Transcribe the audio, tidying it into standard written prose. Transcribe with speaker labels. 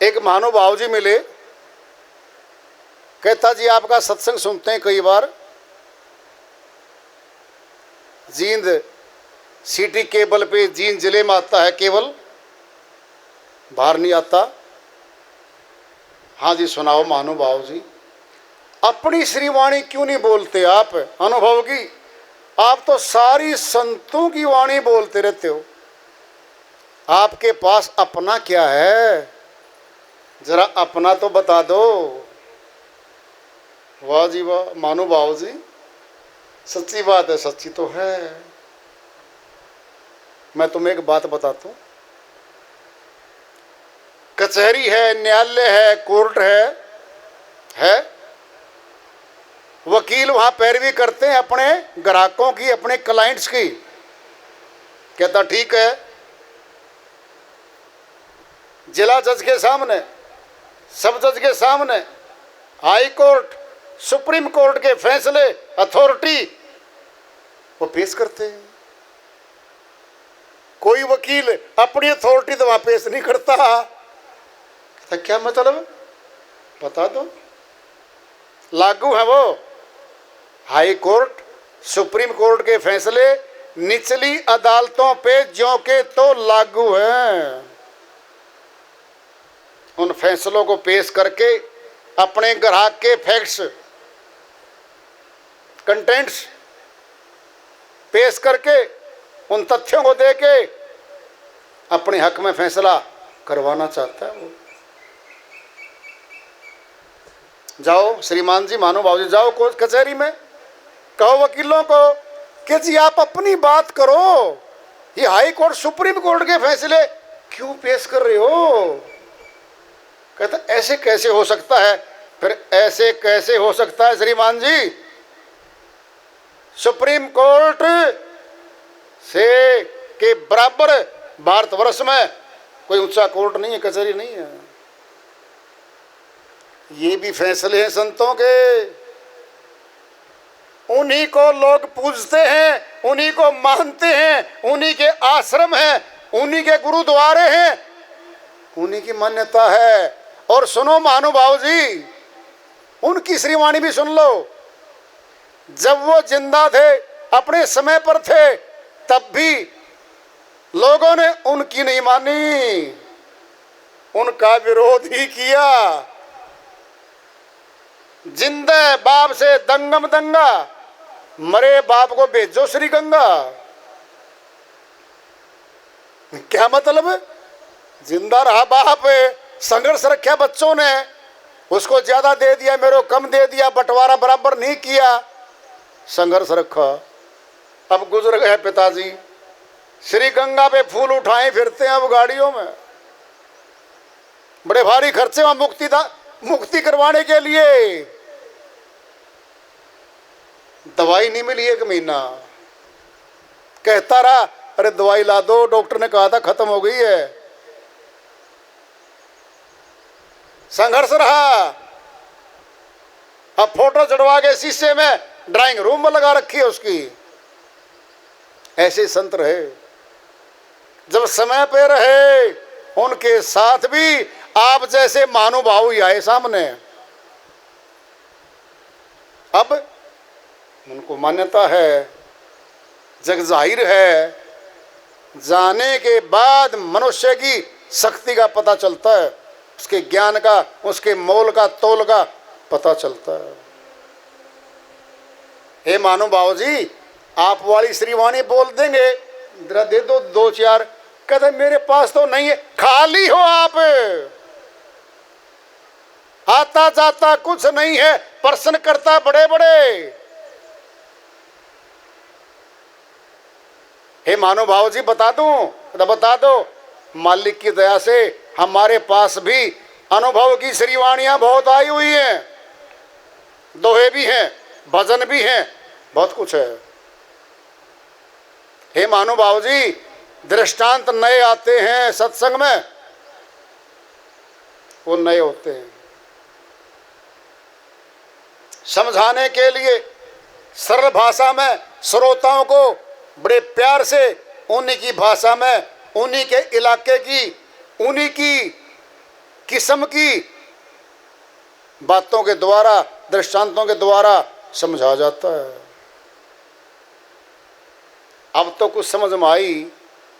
Speaker 1: एक महानुभाव जी मिले, कहता जी आपका सत्संग सुनते हैं कई बार, जींद सिटी केबल पे जींद जिले में आता है केवल, बाहर नहीं आता। हाँ जी सुनाओ महानुभाव जी, अपनी श्रीवाणी क्यों नहीं बोलते आप अनुभव की? आप तो सारी संतों की वाणी बोलते रहते हो, आपके पास अपना क्या है? जरा अपना तो बता दो। वाह जी वाह महानुभाव जी, सच्ची बात है, सच्ची तो है। मैं तुम्हें एक बात बताता हूं, कचहरी है, न्यायालय है, कोर्ट है, वकील वहां पैरवी करते हैं अपने ग्राहकों की, अपने क्लाइंट्स की। कहता ठीक है, जिला जज के सामने, सब जज के सामने, हाई कोर्ट, सुप्रीम कोर्ट के फैसले, अथॉरिटी वो पेश करते हैं। कोई वकील अपनी अथॉरिटी तो वहां पेश नहीं करता। कहता क्या मतलब, बता दो। लागू है वो हाई कोर्ट, सुप्रीम कोर्ट के फैसले निचली अदालतों पे ज्यों के तो लागू हैं। उन फैसलों को पेश करके अपने ग्राहक के फैक्ट्स, कंटेंट्स पेश करके उन तथ्यों को देके अपने हक में फैसला करवाना चाहता है वो। जाओ श्रीमान जी, महानुभाव जी, जाओ कोर्ट कचहरी में, कहो वकीलों को कि जी आप अपनी बात करो, ये हाई कोर्ट सुप्रीम कोर्ट के फैसले क्यों पेश कर रहे हो? कहता ऐसे कैसे हो सकता है? फिर ऐसे कैसे हो सकता है श्रीमान जी? सुप्रीम कोर्ट से के बराबर भारतवर्ष में कोई ऊंचा कोर्ट नहीं है, कचहरी नहीं है। ये भी फैसले हैं संतों के, उन्हीं को लोग पूजते हैं, उन्हीं को मानते हैं, उन्हीं के आश्रम हैं, उन्हीं के गुरुद्वारे हैं, उन्हीं की मान्यता है। और सुनो महानुभाव जी, उनकी श्रीवाणी भी सुन लो। जब वो जिंदा थे, अपने समय पर थे, तब भी लोगों ने उनकी नहीं मानी, उनका विरोध ही किया। जिंदे बाप से दंगम दंगा, मरे बाप को भेजो श्री गंगा। क्या मतलब? जिंदा रहा बाप, संघर्ष रखा बच्चों ने, उसको ज्यादा दे दिया, मेरे को कम दे दिया, बंटवारा बराबर नहीं किया, संघर्ष रखा। अब गुजर गए पिताजी, श्री गंगा पे फूल उठाए फिरते हैं अब गाड़ियों में, बड़े भारी खर्चे में मुक्ति करवाने के लिए। दवाई नहीं मिली 1 महीना, कहता रहा अरे दवाई ला दो, डॉक्टर ने कहा था खत्म हो गई है। संघर्ष रहा। अब फोटो चढ़वा के शीशे में ड्राइंग रूम में लगा रखी है उसकी। ऐसे संत रहे, जब समय पे रहे, उनके साथ भी आप जैसे महानुभाव ही आए सामने। अब उनको मान्यता है, जग जाहिर है, जाने के बाद मनुष्य की शक्ति का पता चलता है, उसके ज्ञान का, उसके मोल का, तोल का पता चलता है। हे महानुभाव जी, आप वाली श्रीवाणी बोल देंगे, जरा दे दो 2-4। कहते मेरे पास तो नहीं है, खाली हो आप, आता जाता कुछ नहीं है, प्रश्न करता बड़े बड़े। हे महानुभाव जी बता दूं, तो बता दो। मालिक की दया से हमारे पास भी अनुभव की श्रीवाणियां बहुत आई हुई हैं, दोहे भी हैं, भजन भी हैं, बहुत कुछ है। हे महानुभाव जी, दृष्टांत नए आते हैं सत्संग में, वो नए होते हैं। समझाने के लिए सरल भाषा में श्रोताओं को बड़े प्यार से उन्हीं की भाषा में, उन्हीं के इलाके की, उन्हीं की किस्म की बातों के द्वारा, दृष्टांतों के द्वारा समझा जाता है। अब तो कुछ समझ में आई